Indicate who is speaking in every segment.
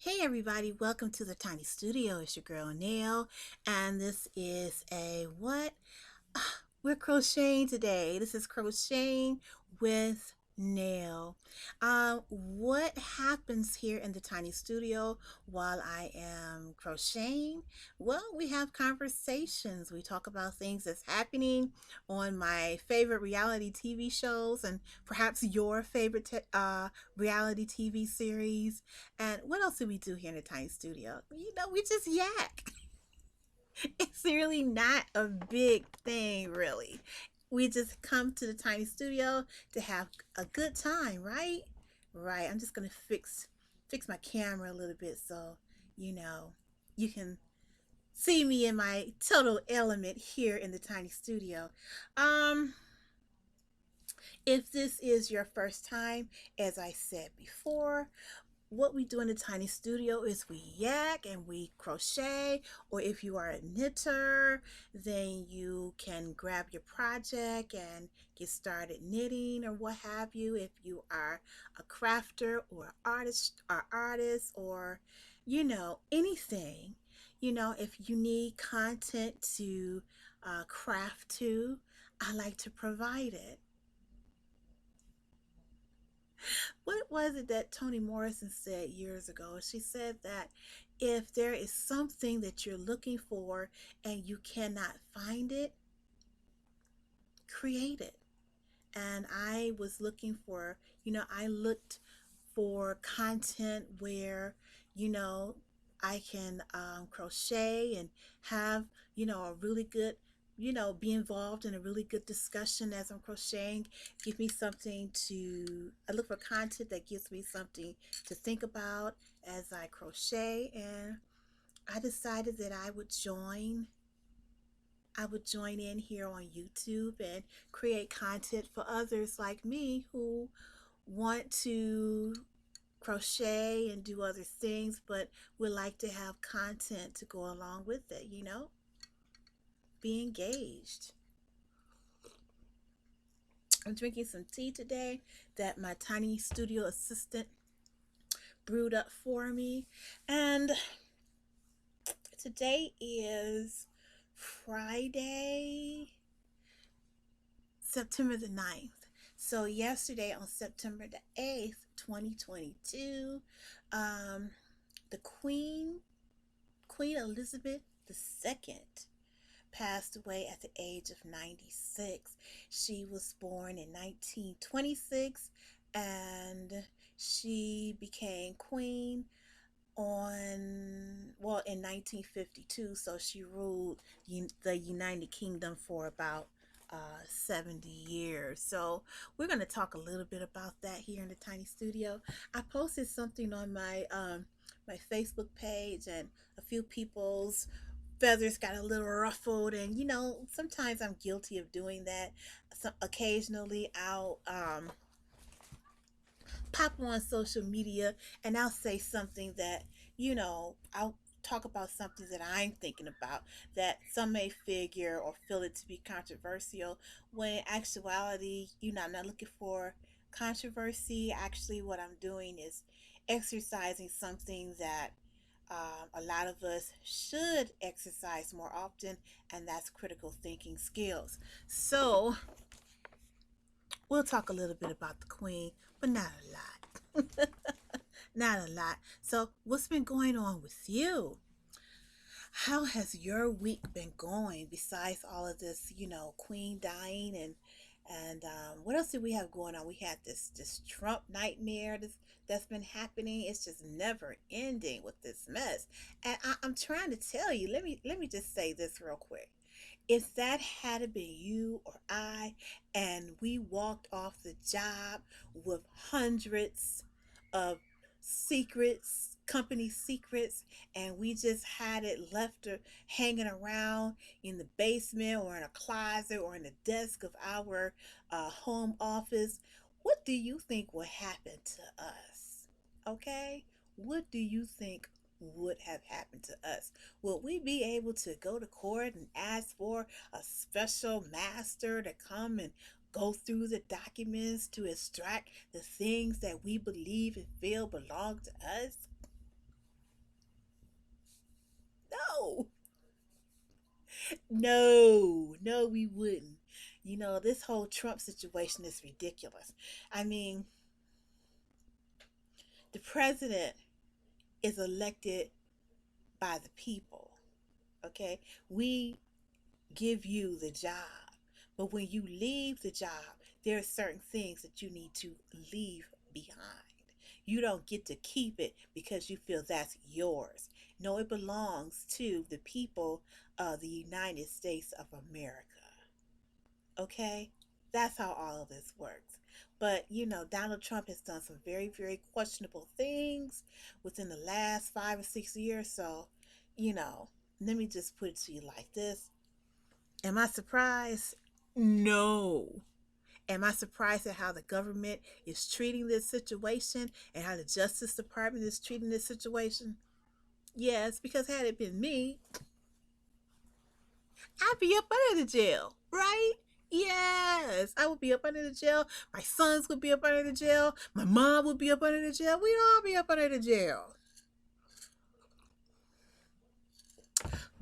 Speaker 1: Hey everybody, welcome to the Tiny Studio. It's your girl Nell, and this is a what? We're crocheting today. This is crocheting with Nell. What happens here in the Tiny Studio while I am crocheting? Well, we have conversations. We talk about things that's happening on my favorite reality TV shows and perhaps your favorite reality TV series. And what else do we do here in the Tiny Studio? We just yak. It's really not a big thing, really. We just come to the tiny studio to have a good time, right? Right. I'm just gonna fix my camera a little bit so you know you can see me in my total element here in the tiny studio. Um, if this is your first time, as I said before, what we do in the tiny studio is we yak and we crochet, or if you are a knitter, then you can grab your project and get started knitting or what have you. If you are a crafter or artist or anything, if you need content to craft to, I like to provide it. What was it that Toni Morrison said years ago? She said that if there is something that you're looking for and you cannot find it, create it. And I was looking for, I looked for content where, you know, I can crochet and have, a really good, be involved in a really good discussion as I'm crocheting. Give me something to, I look for content that gives me something to think about as I crochet. And I decided that I would join in here on YouTube and create content for others like me who want to crochet and do other things, but would like to have content to go along with it. Be engaged. I'm drinking some tea today that my tiny studio assistant brewed up for me. And today is Friday, September the 9th. So yesterday on September the 8th, 2022, um, the Queen Elizabeth II, passed away at the age of 96. She was born in 1926 and she became queen in 1952. So she ruled the United Kingdom for about 70 years. So we're going to talk a little bit about that here in the tiny studio. I posted something on my Facebook page, and a few people's feathers got a little ruffled, and sometimes I'm guilty of doing that. So occasionally I'll pop on social media and I'll say something that, I'll talk about something that I'm thinking about that some may figure or feel it to be controversial, when in actuality, I'm not looking for controversy. Actually, what I'm doing is exercising something that a lot of us should exercise more often, and that's critical thinking skills. So, we'll talk a little bit about the Queen, but not a lot. Not a lot. So, what's been going on with you? How has your week been going besides all of this, Queen dying, and what else did we have going on? We had this Trump nightmare that's been happening. It's just never ending with this mess. And I'm trying to tell you. Let me just say this real quick. If that had been you or I, and we walked off the job with hundreds of secrets, company secrets, and we just had it left hanging around in the basement or in a closet or in the desk of our home office, what do you think would happen to us? Okay? What do you think would have happened to us? Will we be able to go to court and ask for a special master to come and go through the documents to extract the things that we believe and feel belong to us? No, no, no, we wouldn't. This whole Trump situation is ridiculous. I mean, the president is elected by the people, okay? We give you the job, but when you leave the job, there are certain things that you need to leave behind. You don't get to keep it because you feel that's yours. No, it belongs to the people of the United States of America. Okay? That's how all of this works. But, Donald Trump has done some very, very questionable things within the last 5 or 6 years. So, you know, let me just put it to you like this. Am I surprised? No. Am I surprised at how the government is treating this situation and how the Justice Department is treating this situation? Yes, because had it been me, I'd be up under the jail, right? Yes, I would be up under the jail. My sons would be up under the jail. My mom would be up under the jail. We'd all be up under the jail.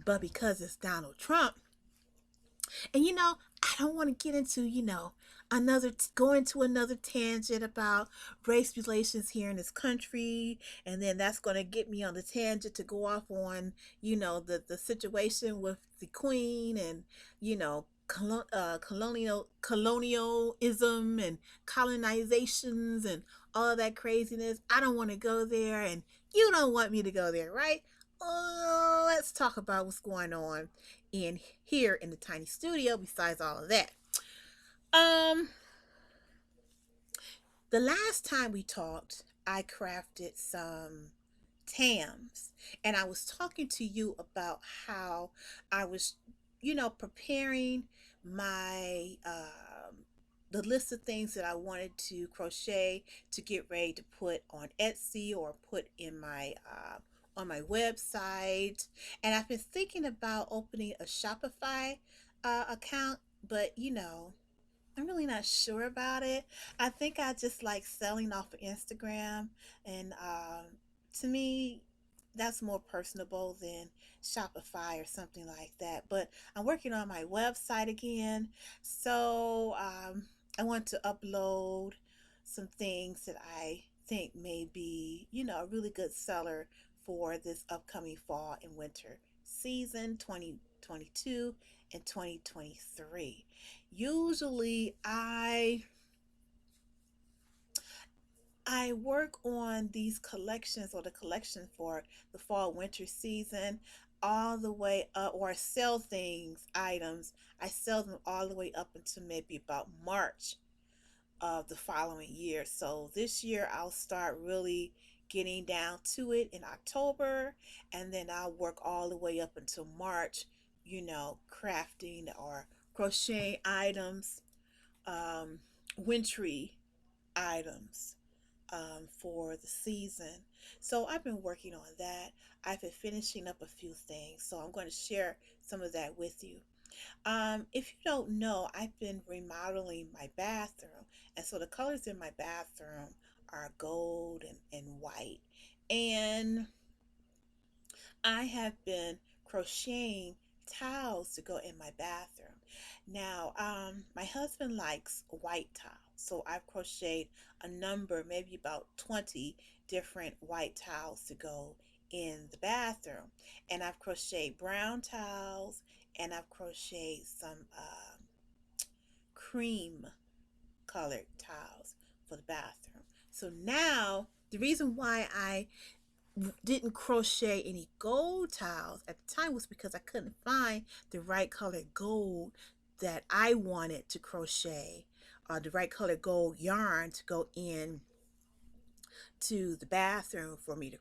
Speaker 1: But because it's Donald Trump, and I don't want to get into, another go into another tangent about race relations here in this country, and then that's going to get me on the tangent to go off on, the situation with the Queen and, colonialism and colonizations and all of that craziness. I don't want to go there, and you don't want me to go there, right? Let's talk about what's going on in here in the tiny studio besides all of that. Um, the last time we talked, I crafted some TAMs, and I was talking to you about how I was, preparing my the list of things that I wanted to crochet to get ready to put on Etsy or put in my on my website. And I've been thinking about opening a Shopify account, but I'm really not sure about it. I think I just like selling off of Instagram, and to me, that's more personable than Shopify or something like that. But I'm working on my website again, so I want to upload some things that I think may be, a really good seller for this upcoming fall and winter season 2022 and 2023. Usually I work on these collections or the collection for the fall winter season all the way up, or I sell items. I sell them all the way up until maybe about March of the following year. So this year I'll start really getting down to it in October, and then I'll work all the way up until March, crafting or crocheting items, wintry items for the season. So I've been working on that. I've been finishing up a few things, so I'm going to share some of that with you. If you don't know, I've been remodeling my bathroom, and so the colors in my bathroom are gold and white. And I have been crocheting towels to go in my bathroom. Now, my husband likes white towels, so I've crocheted a number, maybe about 20 different white towels to go in the bathroom. And I've crocheted brown towels, and I've crocheted some cream colored towels for the bathroom. So now, the reason why I didn't crochet any gold towels at the time was because I couldn't find the right color gold that I wanted to crochet, the right color gold yarn to go in to the bathroom for me to,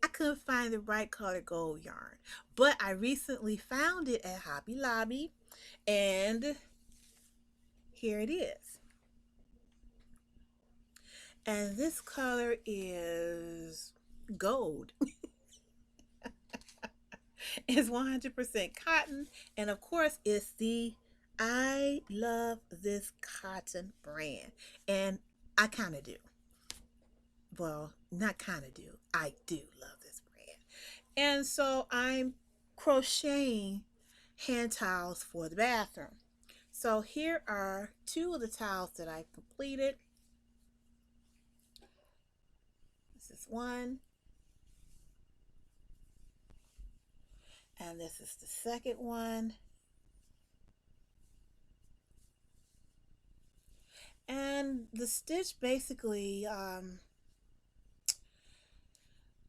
Speaker 1: I couldn't find the right color gold yarn. But I recently found it at Hobby Lobby, and here it is. And this color is gold. It's 100% cotton, and of course it's the I Love This Cotton brand. And I kind of do. Well, not kind of do. I do love this brand. And so I'm crocheting hand towels for the bathroom. So here are two of the towels that I've completed. This is one, and this is the second one. And the stitch basically,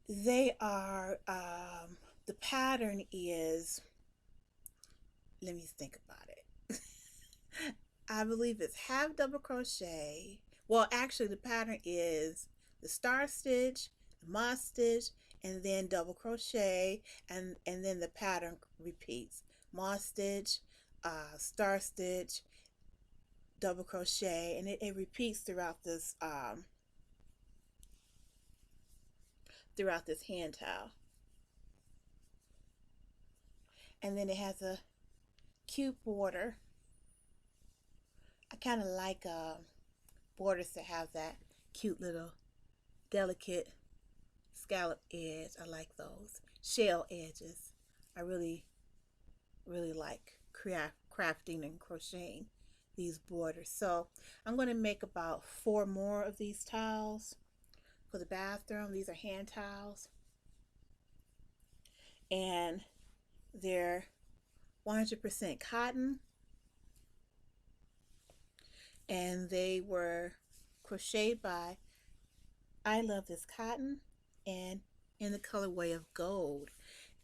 Speaker 1: they are, the pattern is, let me think about it. I believe it's half double crochet. Well, actually, the pattern is the star stitch, the moss stitch, and then double crochet, and then the pattern repeats: moss stitch, star stitch, double crochet, and it repeats throughout this hand towel. And then it has a cute border. I kind of like borders that have that cute little delicate scallop edge. I like those shell edges. I really, really like crafting and crocheting these borders. So I'm going to make about 4 more of these towels for the bathroom. These are hand towels, and they're 100% cotton, and they were crocheted by I Love This Cotton, and in the colorway of gold.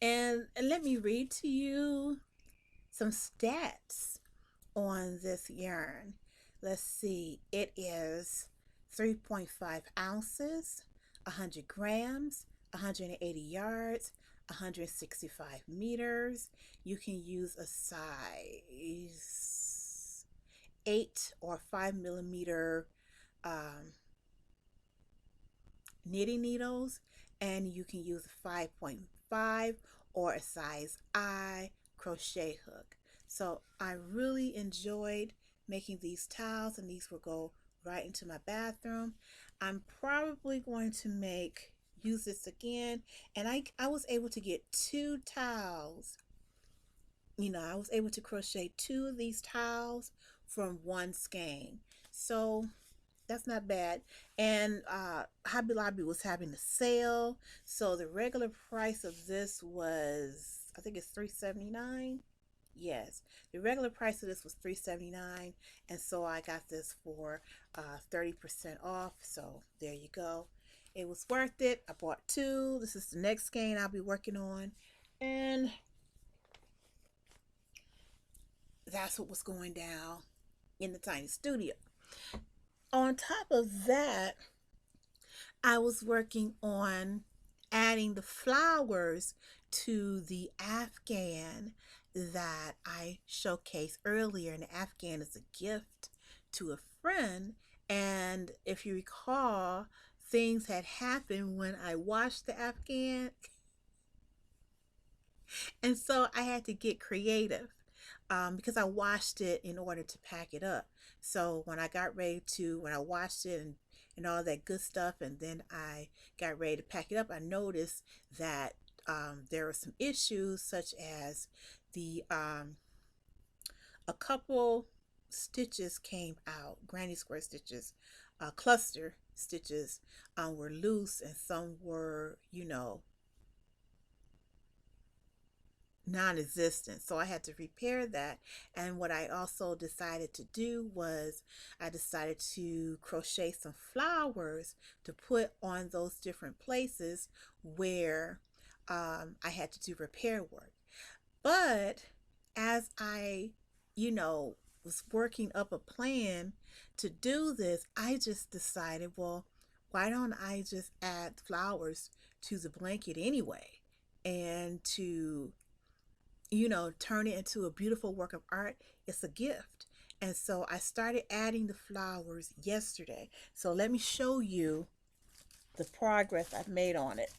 Speaker 1: And let me read to you some stats on this yarn. Let's see, it is 3.5 ounces, 100 grams, 180 yards, 165 meters. You can use a size 8 or 5 millimeter um, knitting needles, and you can use a 5.5 or a size I crochet hook. So I really enjoyed making these towels, and these will go right into my bathroom. I'm probably going to use this again, and I was able to get 2 towels. I was able to crochet 2 of these towels from one skein. So that's not bad. And Hobby Lobby was having a sale, so the regular price of this was, I think it's $3.79. Yes, the regular price of this was $3.79, and so I got this for 30% off. So there you go. It was worth it. I bought 2. This is the next skein I'll be working on, and that's what was going down in the tiny studio. On top of that, I was working on adding the flowers to the Afghan that I showcased earlier. And the Afghan is a gift to a friend. And if you recall, things had happened when I washed the Afghan. And so I had to get creative, because I washed it in order to pack it up. So when I washed it and all that good stuff, and then I got ready to pack it up, I noticed that there were some issues, such as the a couple stitches came out, granny square stitches, cluster stitches were loose, and some were, non-existent. So I had to repair that. And what I also decided to do was I decided to crochet some flowers to put on those different places where I had to do repair work. But as I, was working up a plan to do this, I just decided, well, why don't I just add flowers to the blanket anyway, and to turn it into a beautiful work of art. It's a gift. And so I started adding the flowers yesterday. So let me show you the progress I've made on it.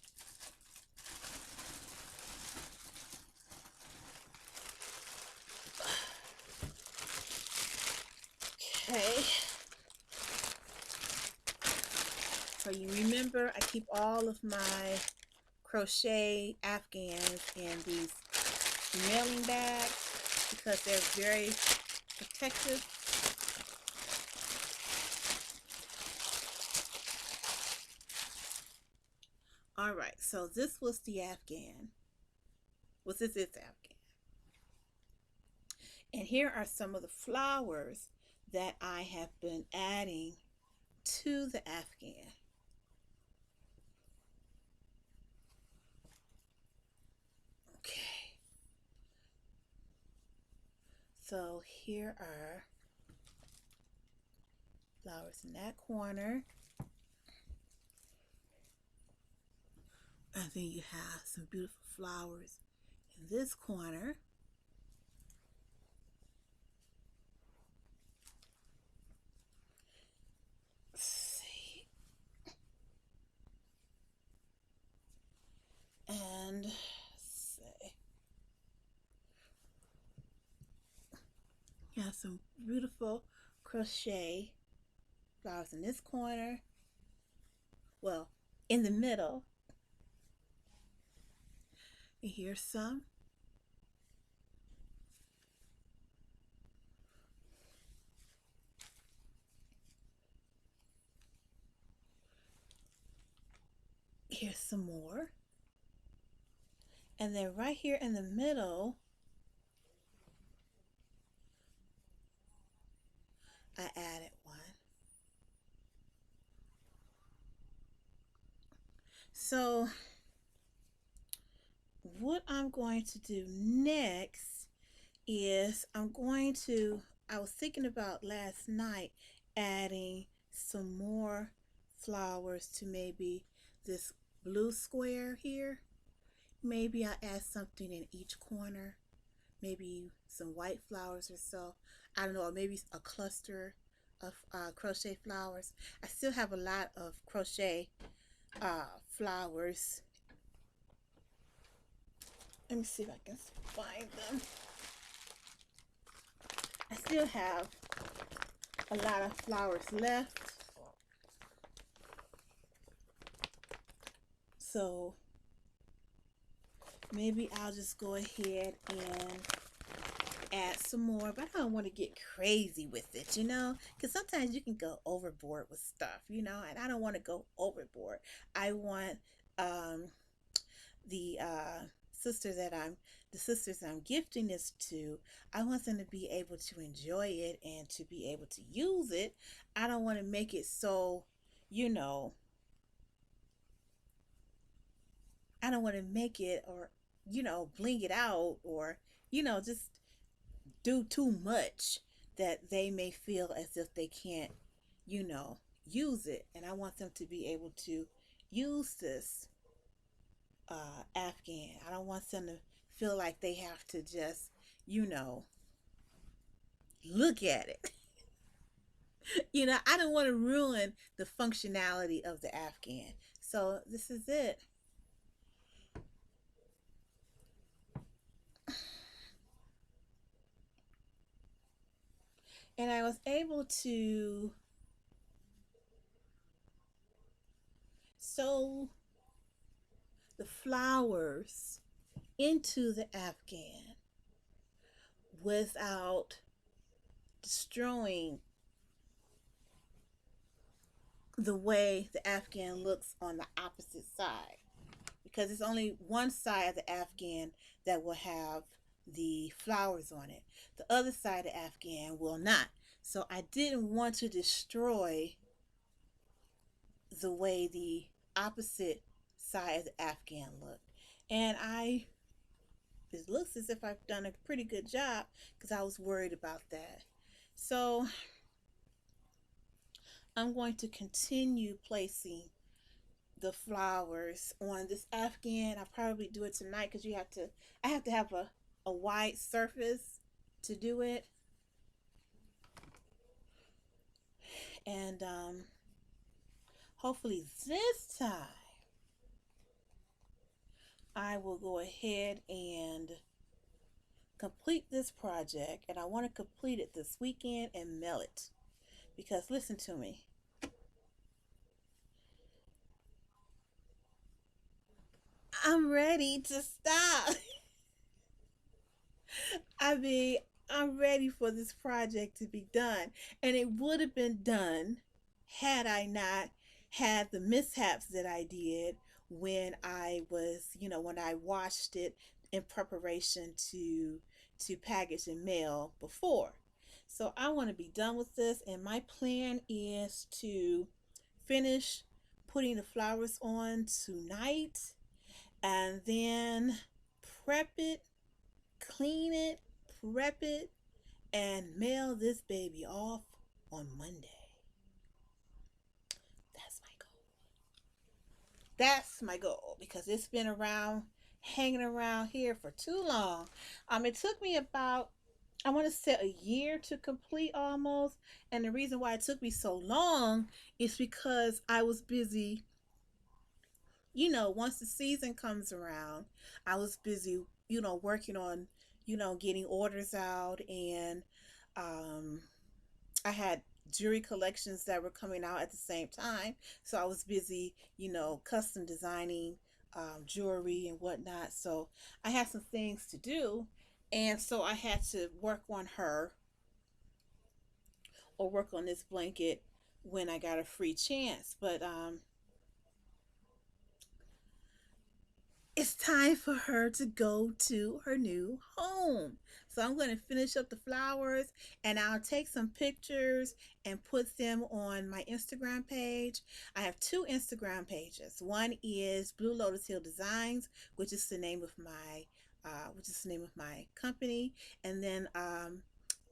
Speaker 1: Okay. So you remember I keep all of my crochet Afghans in these mailing bags because they're very protective. All right, so this was the Afghan. This is Afghan. And here are some of the flowers that I have been adding to the Afghan. Okay. So here are flowers in that corner. And then you have some beautiful flowers in this corner. Let's see. And let's see. You have some beautiful crochet flowers in this corner. Well, in the middle. And here's some. Here's some more. And then right here in the middle, I added one. So what I'm going to do next is I was thinking about last night adding some more flowers to maybe this blue square here. Maybe I add something in each corner, maybe some white flowers or so. I don't know, or maybe a cluster of crochet flowers. I still have a lot of crochet flowers. Let me see if I can find them. I still have a lot of flowers left. So maybe I'll just go ahead and add some more, but I don't want to get crazy with it, because sometimes you can go overboard with stuff, and I don't want to go overboard. I want the sisters that I'm gifting this to, I want them to be able to enjoy it and to be able to use it. I don't want to make it so, I don't want to make it or, bling it out or, just do too much that they may feel as if they can't, you know, use it. And I want them to be able to use this Afghan. I don't want them to feel like they have to just, you know, look at it. I don't want to ruin the functionality of the Afghan. So this is it. And I was able to sew the flowers into the Afghan without destroying the way the Afghan looks on the opposite side, because it's only one side of the Afghan that will have the flowers on it. The other side of the Afghan will not. So I didn't want to destroy the way the opposite side of the Afghan looked. And it looks as if I've done a pretty good job because I was worried about that. So I'm going to continue placing the flowers on this Afghan. I'll probably do it tonight because I have to have a wide surface to do it. And hopefully this time I will go ahead and complete this project. And I want to complete it this weekend and mail it. Because listen to me. I'm ready to stop. I mean, I'm ready for this project to be done. And it would have been done had I not had the mishaps that I did when I was, when I washed it in preparation to package and mail before. So I want to be done with this, and my plan is to finish putting the flowers on tonight and then prep it, clean it, prep it, and mail this baby off on Monday. That's my goal. That's my goal because it's been around, hanging around here for too long. It took me about, I want to say, a year to complete almost. And the reason why it took me so long is because I was busy. Once the season comes around, I was busy, working on, getting orders out, and um, I had jewelry collections that were coming out at the same time. So I was busy, custom designing jewelry and whatnot. So I had some things to do. And so I had to work on her or work on this blanket when I got a free chance. But it's time for her to go to her new home. So I'm going to finish up the flowers, and I'll take some pictures and put them on my Instagram page. I have two Instagram pages. One is Blue Lotus Hill Designs, which is the name of my company, and then I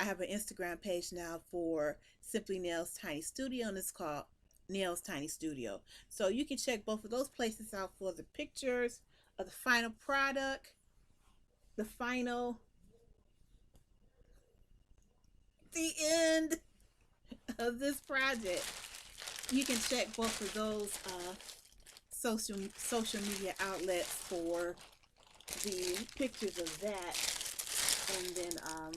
Speaker 1: have an Instagram page now for Simply Nails Tiny Studio, and it's called Nails Tiny Studio. So you can check both of those places out for the pictures of the final product, the final, the end of this project. You can check both of those social media outlets for the pictures of that. And then I'm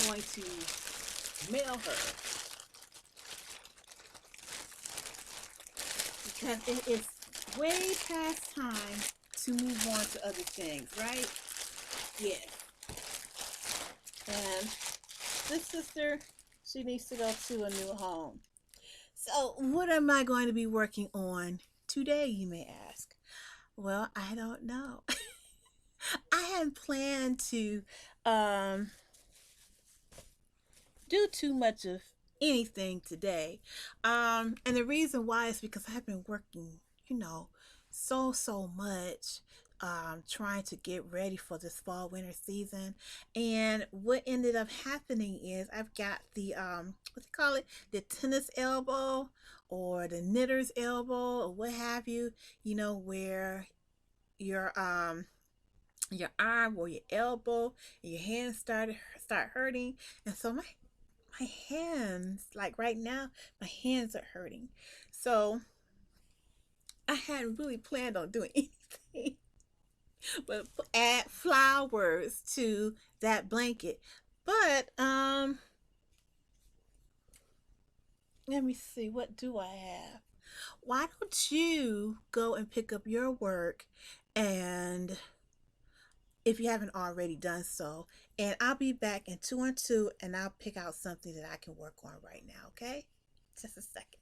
Speaker 1: going to mail her because it is way past time to move on to other things, right? Yeah. And this sister, she needs to go to a new home. So, what am I going to be working on today, you may ask? Well, I don't know. I hadn't planned to um, do too much of anything today. And the reason why is because I've been working, so much, trying to get ready for this fall winter season. And what ended up happening is I've got the what do you call it? The tennis elbow or the knitter's elbow or what have you, where your arm or your elbow and your hands start hurting. And so my hands, like right now, my hands are hurting. So I hadn't really planned on doing anything but add flowers to that blanket. But let me see, what do I have? Why don't you go and pick up your work, and if you haven't already done so, and I'll be back in 2 and 2, and I'll pick out something that I can work on right now, okay? Just a second.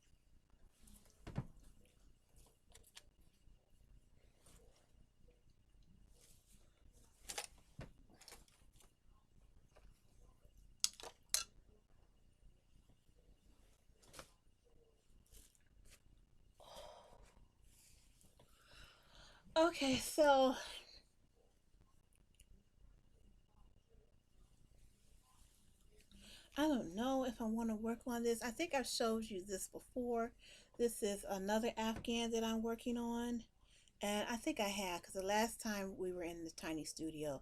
Speaker 1: Okay, so I don't know if I want to work on this. I think I've showed you this before. This is another Afghan that I'm working on. And I think I have, because the last time we were in the tiny studio,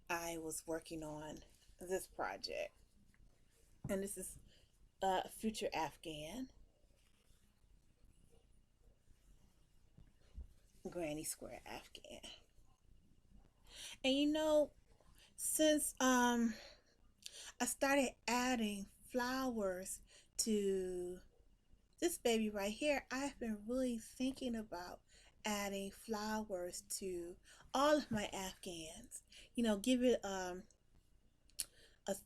Speaker 1: I was working on this project. And this is a future Afghan, Granny Square Afghan. And since I started adding flowers to this baby right here, I've been really thinking about adding flowers to all of my Afghans. You know, give it a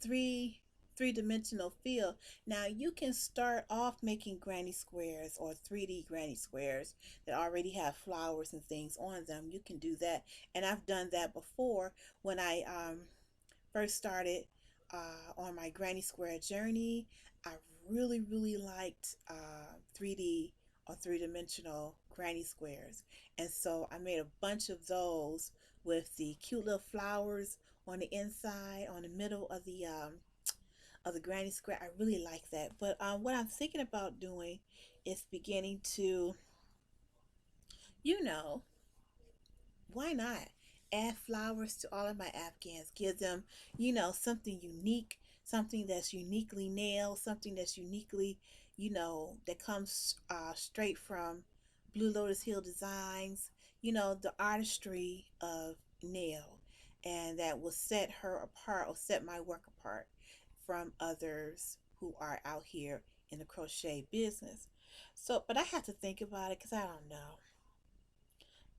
Speaker 1: three-dimensional feel. Now you can start off making granny squares or 3D granny squares that already have flowers and things on them. You can do that, and I've done that before when I first started on my granny square journey. I really liked 3D or three-dimensional granny squares, and so I made a bunch of those with the cute little flowers on the inside, on the middle of the granny square. I really like that. But what I'm thinking about doing is beginning to, you know, why not add flowers to all of my Afghans? Give them, something unique, something that's uniquely nailed, something that's uniquely, that comes straight from Blue Lotus Hill Designs, the artistry of Nell, and that will set her apart or set my work apart from others who are out here in the crochet business. So, but I have to think about it because I don't know.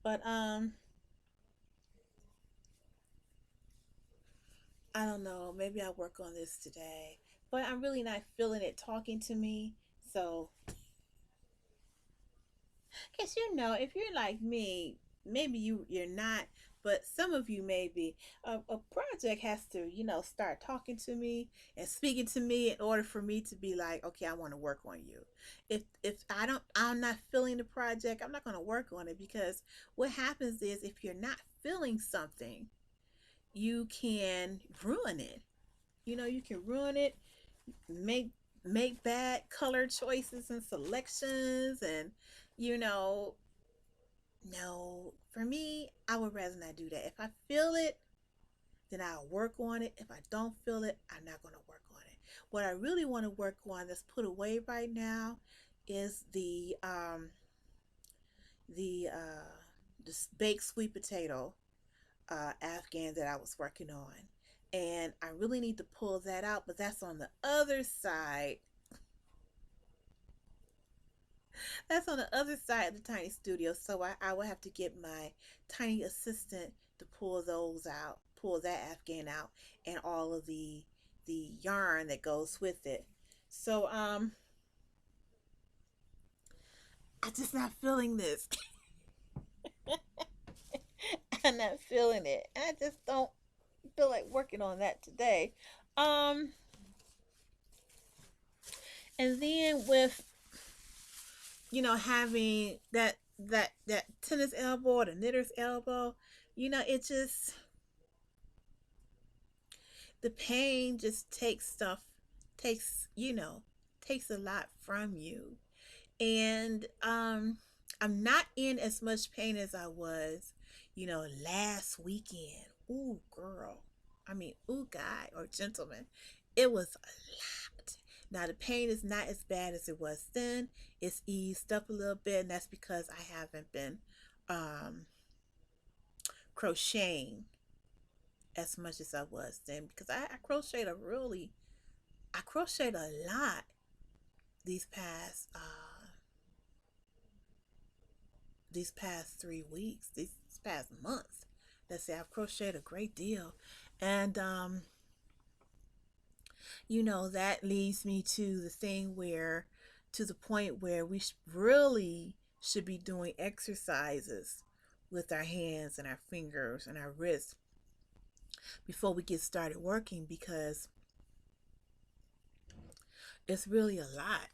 Speaker 1: But I don't know. Maybe I'll work on this today. But I'm really not feeling it talking to me. So, because if you're like me, maybe you're not, but some of you may be. A project has to, start talking to me and speaking to me in order for me to be like, okay, I want to work on you. If I'm not feeling the project, I'm not going to work on it because what happens is if you're not feeling something, you can ruin it. You can ruin it, make make bad color choices and selections, and you know no, for me, I would rather not do that. If I feel it, then I'll work on it. If I don't feel it, I'm not going to work on it. What I really want to work on that's put away right now is the baked sweet potato Afghan that I was working on, and I really need to pull that out. But that's on the other side. That's on the other side of the tiny studio. So I will have to get my tiny assistant to pull those out, pull that Afghan out, and all of the yarn that goes with it. So I'm just not feeling this. I'm not feeling it. I just don't feel like working on that today. Um, and then with having that tennis elbow or the knitter's elbow, it just the pain just takes a lot from you. And I'm not in as much pain as I was, last weekend. Ooh, girl. I mean, ooh, guy or gentleman. It was a lot. Now the pain is not as bad as it was then. It's eased up a little bit, and that's because I haven't been um crocheting as much as I was then, because I crocheted a lot these past uh these past 3 weeks, these past months. Let's say I've crocheted a great deal. And that leads me to the thing where to the point where we really should be doing exercises with our hands and our fingers and our wrists before we get started working, because it's really a lot.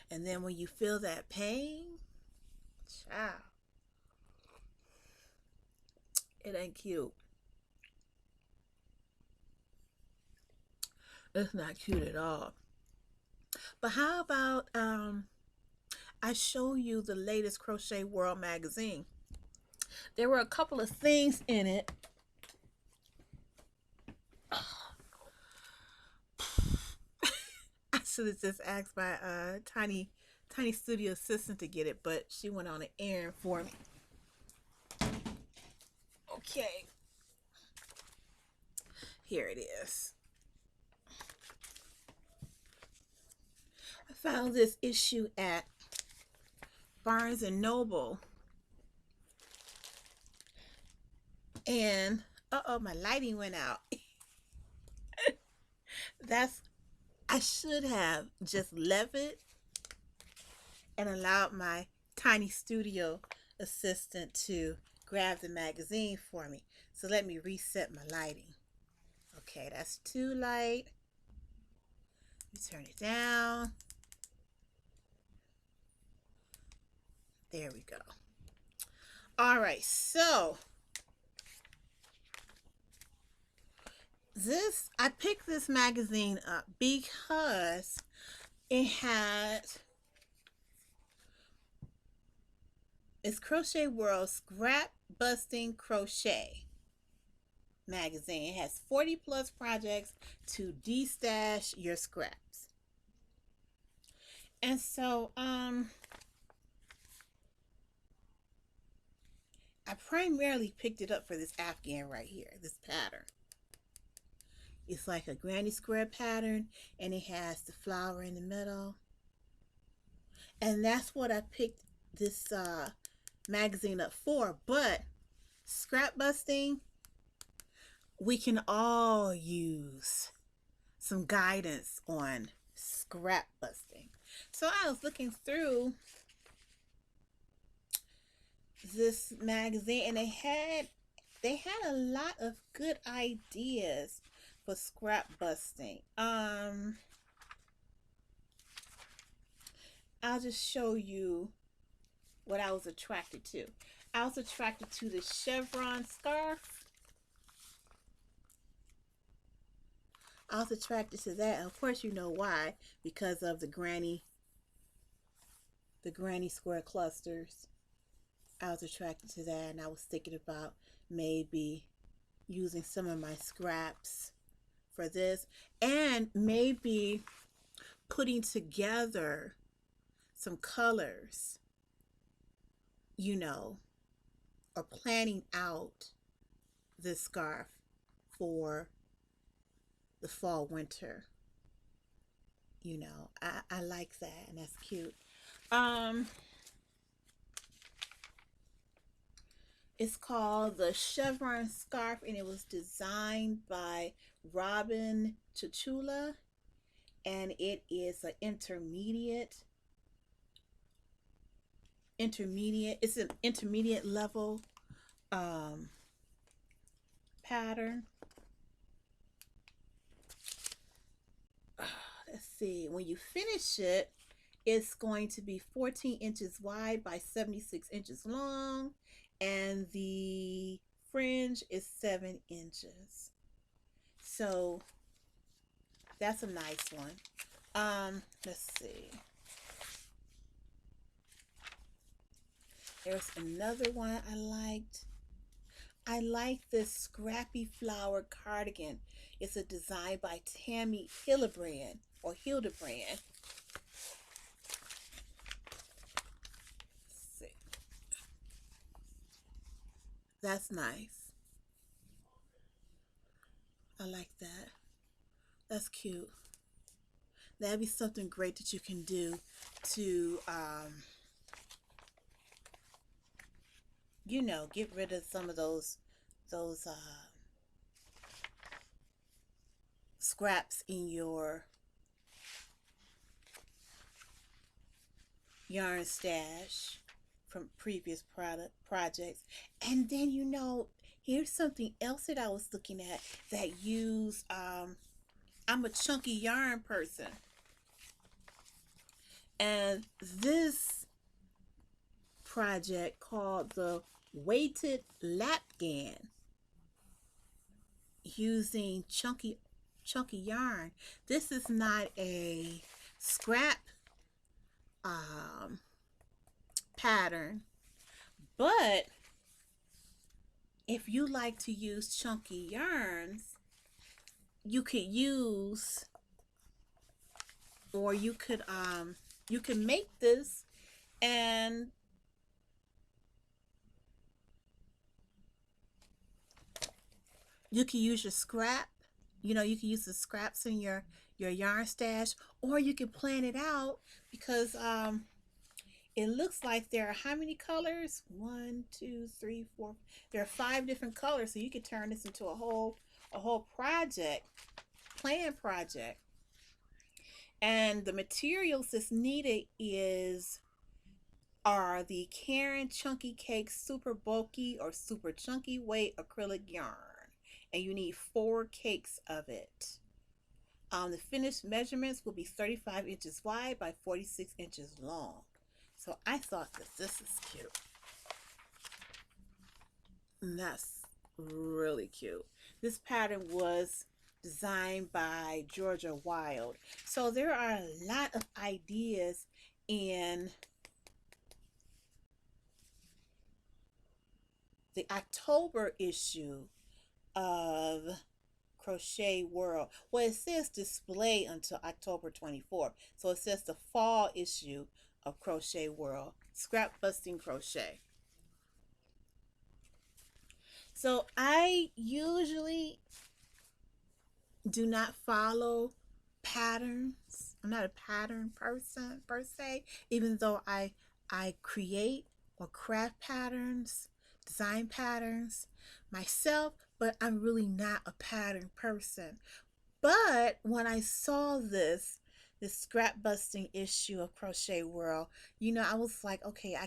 Speaker 1: And then when you feel that pain, child, it ain't cute. It's not cute at all. But how about I show you the latest Crochet World magazine? There were a couple of things in it. I should have just asked my tiny studio assistant to get it, but she went on an errand for me. Okay, here it is. I found this issue at Barnes and Noble, and uh-oh, my lighting went out. That's I should have just left it and allowed my tiny studio assistant to grab the magazine for me. So let me reset my lighting. Okay, that's too light. Let me turn it down. There we go. All right, so I picked this magazine up because it had it's Crochet World Scrap Busting Crochet magazine. It has 40 plus projects to de-stash your scraps. And so I primarily picked it up for this Afghan right here, this pattern. It's like a granny square pattern, and it has the flower in the middle. And that's what I picked this magazine up for. But scrap busting, we can all use some guidance on scrap busting. So I was looking through this magazine, and they had a lot of good ideas for scrap busting. I'll just show you what I was attracted to. I was attracted to the chevron scarf. I was attracted to that, and of course you know why, because of the granny square clusters. I was attracted to that, and I was thinking about maybe using some of my scraps for this, and maybe putting together some colors, you know, or planning out this scarf for the fall winter. You know, I like that, and that's cute. It's called the Chevron Scarf, and it was designed by Robin Chichula, and it is an intermediate. It's an intermediate level pattern. Let's see. When you finish it, it's going to be 14 inches wide by 76 inches long, and the fringe is 7 inches. So that's a nice one. Let's see. There's another one I liked. I like this Scrappy Flower cardigan. It's a design by Tammy Hildebrand or Hildebrand. Let's see. That's nice. I like that. That's cute. That'd be something great that you can do to you know, get rid of some of those scraps in your yarn stash from previous projects. And then, you know, here's something else that I was looking at that use I'm a chunky yarn person, and this project called the Weighted Lapghan, using chunky yarn. This is not a scrap pattern, but if you like to use chunky yarns, you could use, or you can make this, and you can use your scrap. You know, you can use the scraps in your yarn stash, or you can plan it out, because It looks like there are how many colors? One, two, three, four. There are five different colors, so you could turn this into a whole project, plan project. And the materials that's needed is are the Karen Chunky Cake Super Bulky or Super Chunky Weight acrylic yarn, and you need 4 cakes of it. The finished measurements will be 35 inches wide by 46 inches long. So I thought that this is cute. And that's really cute. This pattern was designed by Georgia Wild. So there are a lot of ideas in the October issue of Crochet World. Well, it says display until October 24th. So it says the fall issue of Crochet World, Scrap Busting Crochet. So I usually do not follow patterns. I'm not a pattern person per se, even though I create or craft patterns, design patterns myself, but I'm really not a pattern person. But when I saw this scrap busting issue of Crochet World, I was like, okay,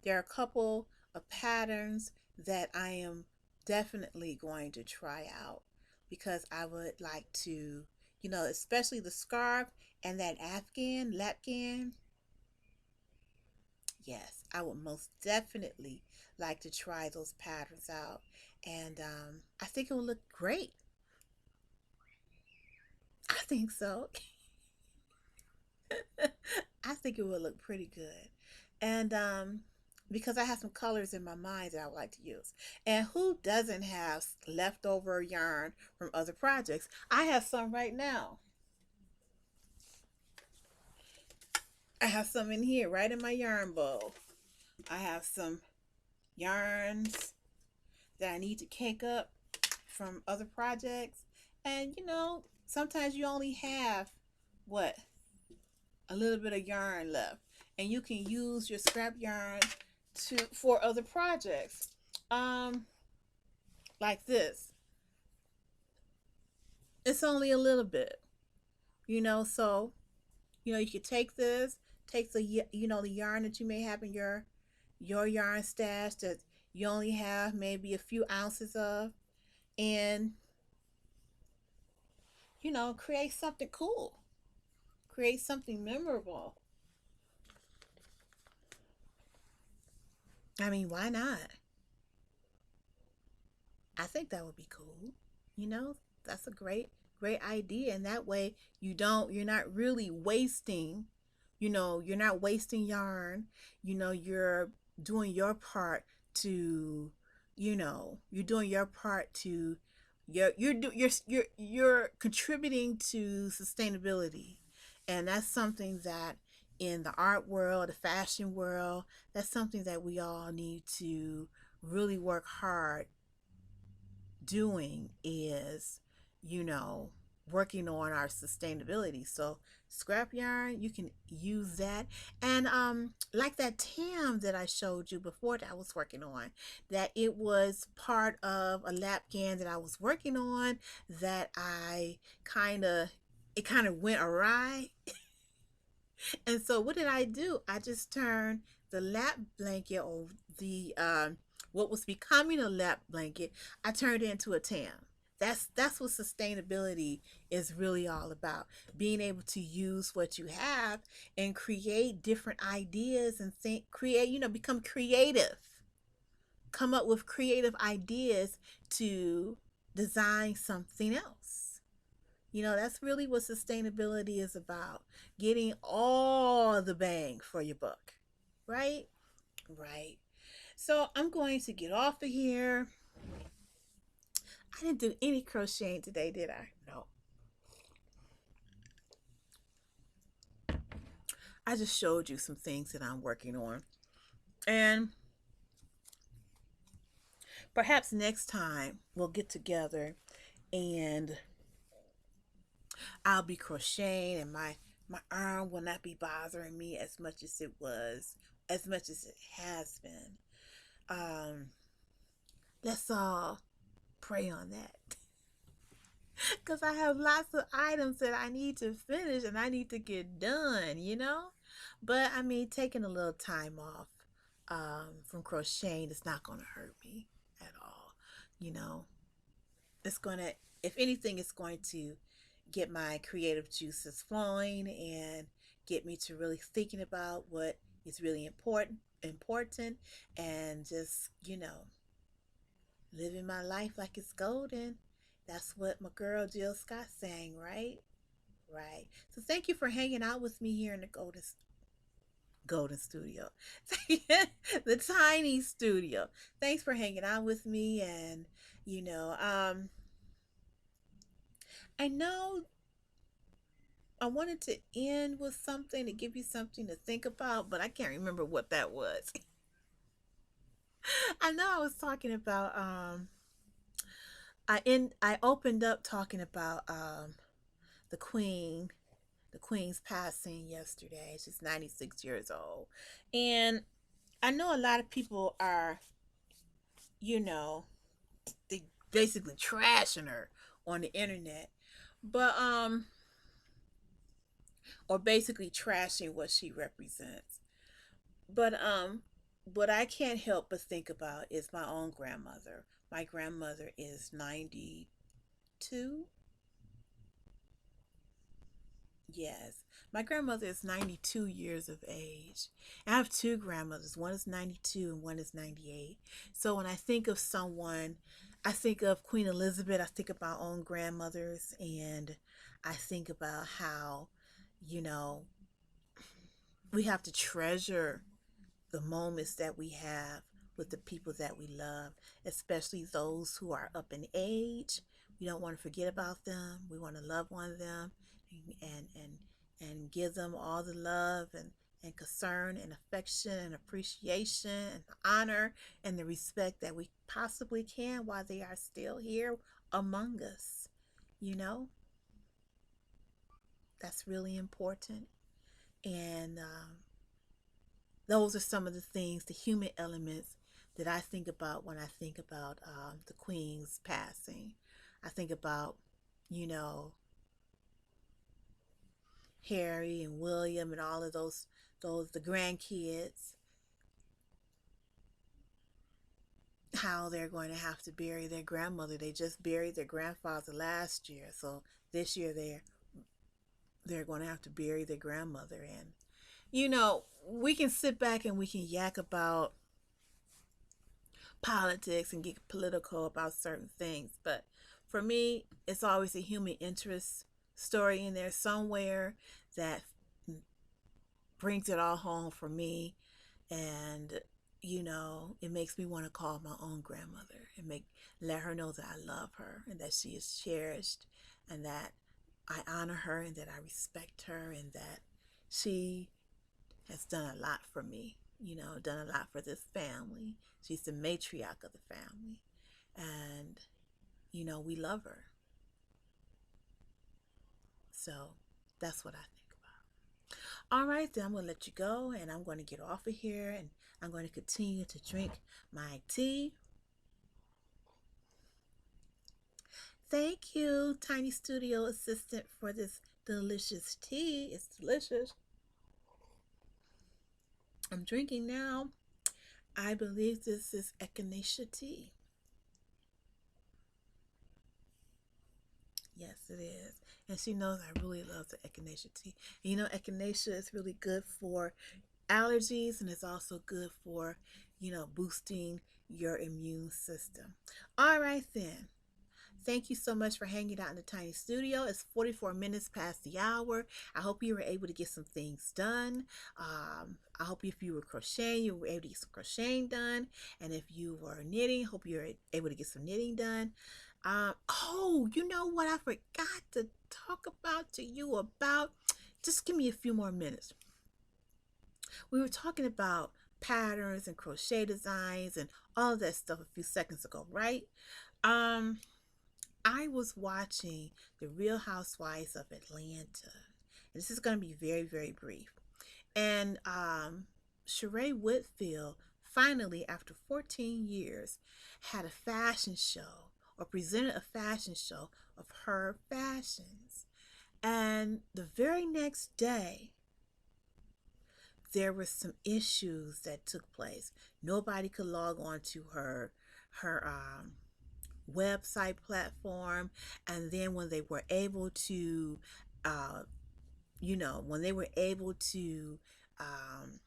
Speaker 1: there are a couple of patterns that I am definitely going to try out because I would like to, especially the scarf and that Lapghan. Yes, I would most definitely like to try those patterns out. And I think it will look great. I think so. I think it would look pretty good. And because I have some colors in my mind that I would like to use. And who doesn't have leftover yarn from other projects? I have some right now. I have some in here, right in my yarn bowl. I have some yarns that I need to cake up from other projects. And sometimes you only have what? A little bit of yarn left. And you can use your scrap yarn for other projects. Um like this. It's only a little bit. So you could take this, take the yarn that you may have in your yarn stash that you only have maybe a few ounces of, and create something cool, create something memorable. I mean, why not? I think that would be cool. You know, that's a great idea. And that way you're not really wasting, you're not wasting yarn. You're doing your part to, you're doing your part to, you're contributing to sustainability. And that's something that in the art world, the fashion world, that's something that we all need to really work hard doing is, you know, working on our sustainability. So scrap yarn, you can use that. And like that tam that I showed you before that I was working on, that it was part of a Lapghan that I was working on that it kind of went awry. And so what did I do? I just turned the lap blanket, or the what was becoming a lap blanket, I turned it into a tam. That's what sustainability is really all about. Being able to use what you have and create different ideas and become creative. Come up with creative ideas to design something else. That's really what sustainability is about. Getting all the bang for your buck. Right? Right. So I'm going to get off of here. I didn't do any crocheting today, did I? No. I just showed you some things that I'm working on. And perhaps next time we'll get together and I'll be crocheting and my My arm will not be bothering me as much as it was, as much as it has been. Um, let's all pray on that. Because I have lots of items that I need to finish and I need to get done, you know? But I mean, taking a little time off from crocheting is not going to hurt me at all. You know, it's going to, if anything, it's going to get my creative juices flowing and get me to really thinking about what is really important, and just, living my life like it's golden. That's what my girl Jill Scott sang, right? Right. So thank you for hanging out with me here in the Golden Studio, the tiny studio. Thanks for hanging out with me, and you know, um, I know I wanted to end with something to give you something to think about, but I can't remember what that was. I know I was talking about I opened up talking about the Queen, the Queen's passing yesterday. She's 96 years old. And I know a lot of people are, you know, they basically trashing her on the internet. But or basically trashing what she represents. But what I can't help but think about is my own grandmother. My grandmother is 92. Yes. My grandmother is 92 years of age. I have two grandmothers. One is 92 and one is 98. So when I think of someone, I think of Queen Elizabeth, I think of my own grandmothers, and I think about how, you know, we have to treasure the moments that we have with the people that we love, especially those who are up in age. We don't want to forget about them. We want to love on them and give them all the love and concern and affection and appreciation and honor and the respect that we possibly can while they are still here among us. You know, that's really important. And those are some of the things, the human elements that I think about when I think about the Queen's passing. I think about, you know, Harry and William and all of those the grandkids, how they're going to have to bury their grandmother. They just buried their grandfather last year, so this year they're going to have to bury their grandmother. And we can sit back and we can yak about politics and get political about certain things. But for me, it's always a human interest story in there somewhere that brings it all home for me. And, it makes me want to call my own grandmother and let her know that I love her and that she is cherished and that I honor her and that I respect her and that she has done a lot for me, done a lot for this family. She's the matriarch of the family. And, we love her. So that's what I think about. All right, then I'm going to let you go and I'm going to get off of here and I'm going to continue to drink my tea. Thank you, Tiny Studio Assistant, for this delicious tea. It's delicious. I'm drinking now. I believe this is echinacea tea. Yes, it is. And she knows I really love the echinacea tea. And echinacea is really good for allergies and it's also good for, boosting your immune system. All right, then. Thank you so much for hanging out in the tiny studio. It's 44 minutes past the hour. I hope you were able to get some things done. I hope if you were crocheting, you were able to get some crocheting done. And if you were knitting, hope you were able to get some knitting done. Oh, you know what I forgot to talk about to you about? Just give me a few more minutes. We were talking about patterns and crochet designs and all of that stuff a few seconds ago, right? I was watching The Real Housewives of Atlanta, This is going to be very, very brief. And Sheree Whitfield finally, after 14 years, had a fashion show or presented a fashion show of her fashions. And the very next day, there were some issues that took place. Nobody could log on to her website platform, and then when they were able to, uh, when they were able to um,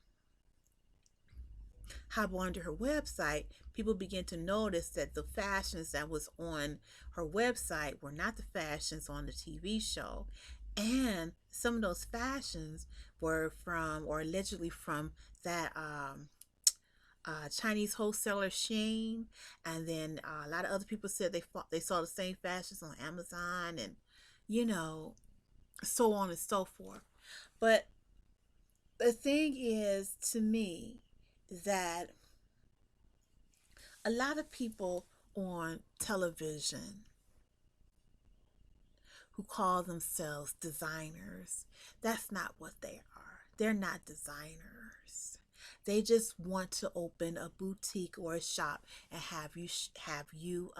Speaker 1: hop onto her website, people began to notice that the fashions that was on her website were not the fashions on the TV show. And some of those fashions were from, or allegedly from, that Chinese wholesaler Shein. And then a lot of other people said they saw the same fashions on Amazon, and you know, so on and so forth. But the thing is, to me, that a lot of people on television who call themselves designers, that's not what they are. They're not designers. They just want to open a boutique or a shop and have you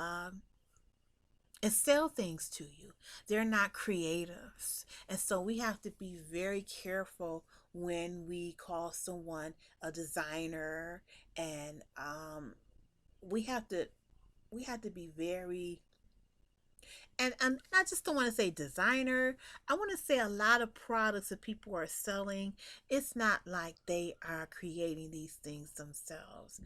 Speaker 1: and sell things to you. They're not creatives. And so we have to be very careful when we call someone a designer, and we have to we have to be very, and I just don't want to say designer. I want to say a lot of products that people are selling, it's not like they are creating these things themselves.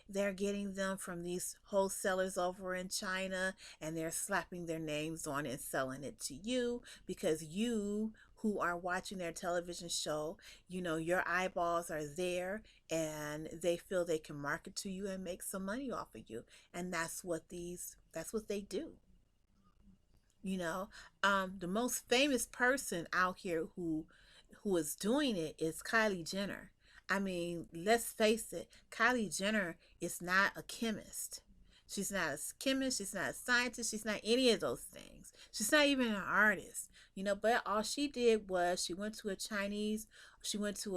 Speaker 1: They're getting them from these wholesalers over in China, and they're slapping their names on it and selling it to you, because you who are watching their television show, your eyeballs are there, and they feel they can market to you and make some money off of you. And that's what they do. you know the most famous person out here who is doing it is Kylie Jenner. I mean, let's face it, Kylie Jenner is not a chemist. She's not a chemist, she's not a scientist, she's not any of those things. She's not even an artist. But all she did was she went to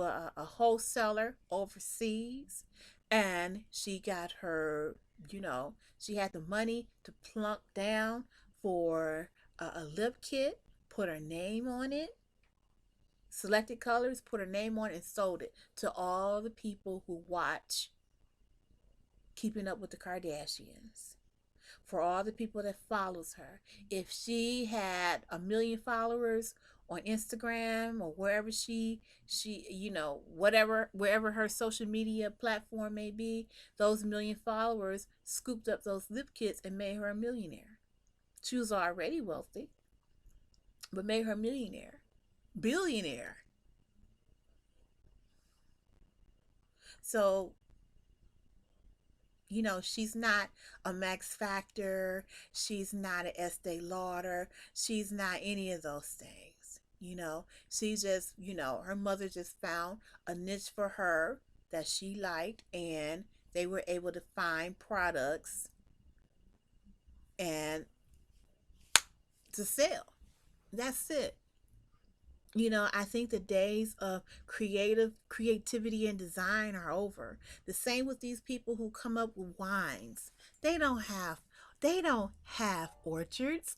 Speaker 1: a wholesaler overseas, and she got her, she had the money to plunk down for a lip kit, put her name on it, selected colors, put her name on it, and sold it to all the people who watch Keeping Up with the Kardashians. For all the people that follows her. If she had 1 million followers on Instagram or wherever whatever, wherever her social media platform may be, those 1 million followers scooped up those lip kits and made her a millionaire. She was already wealthy, but made her a millionaire, billionaire. So, she's not a Max Factor. She's not an Estee Lauder. She's not any of those things. She just, her mother just found a niche for her that she liked, and they were able to find products and to sell. That's it. I think the days of creativity and design are over. The same with these people who come up with wines. They don't have they don't have orchards.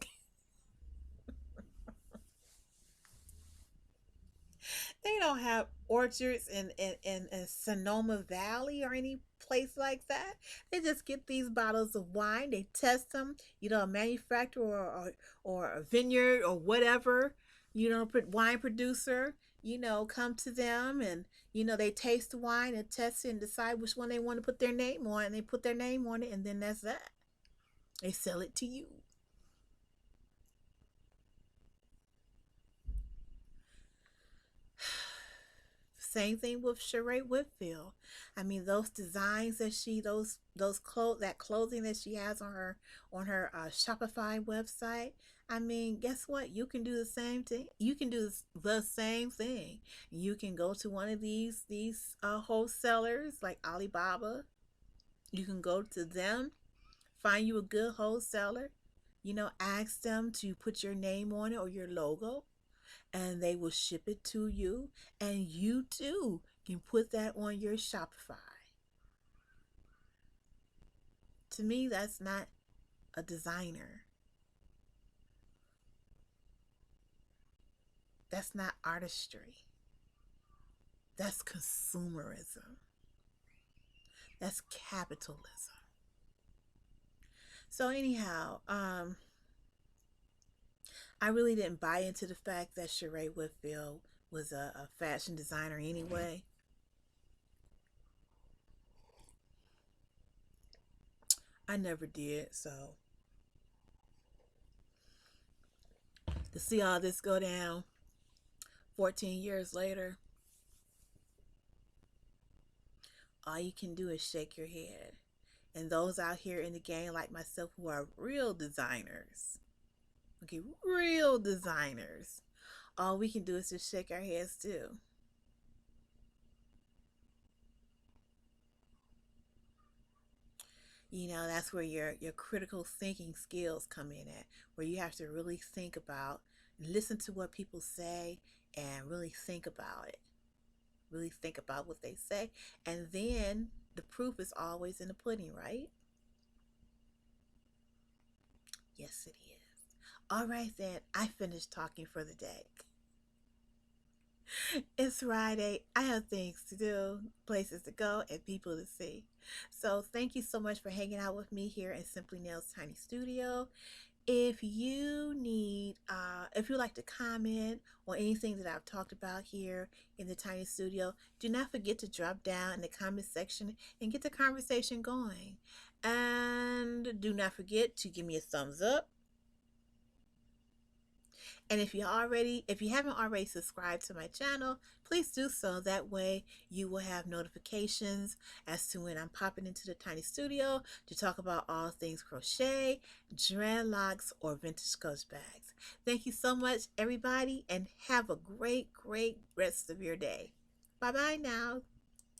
Speaker 1: They don't have orchards in Sonoma Valley or any place like that. They just get these bottles of wine, they test them, a manufacturer, or a vineyard or whatever, wine producer, come to them, and, they taste the wine and test it and decide which one they want to put their name on, and they put their name on it, and then that's that. They sell it to you. Same thing with Sheree Whitfield. I mean, those designs that that clothing that she has on her Shopify website. I mean, guess what? You can do the same thing. You can do the same thing. You can go to one of these wholesalers like Alibaba. You can go to them, find you a good wholesaler. Ask them to put your name on it or your logo, and they will ship it to you, and you too can put that on your Shopify. To me, that's not a designer. That's not artistry. That's consumerism. That's capitalism. So anyhow, I really didn't buy into the fact that Sheree Whitfield was a fashion designer anyway. I never did. So to see all this go down 14 years later, all you can do is shake your head. And those out here in the game, like myself, who are real designers, okay, real designers, all we can do is just shake our heads too. That's where your critical thinking skills come in at, where you have to really think about, listen to what people say, and really think about it. Really think about what they say, and then the proof is always in the pudding, right? Yes, it is. All right, then. I finished talking for the day. It's Friday. I have things to do, places to go, and people to see. So, thank you so much for hanging out with me here in Simply Nails Tiny Studio. If you like to comment on anything that I've talked about here in the Tiny Studio, do not forget to drop down in the comment section and get the conversation going. And do not forget to give me a thumbs up. And if you haven't already subscribed to my channel, please do so. That way you will have notifications as to when I'm popping into the Tiny Studio to talk about all things crochet, dreadlocks, or vintage coach bags. Thank you so much, everybody, and have a great, great rest of your day. Bye bye now.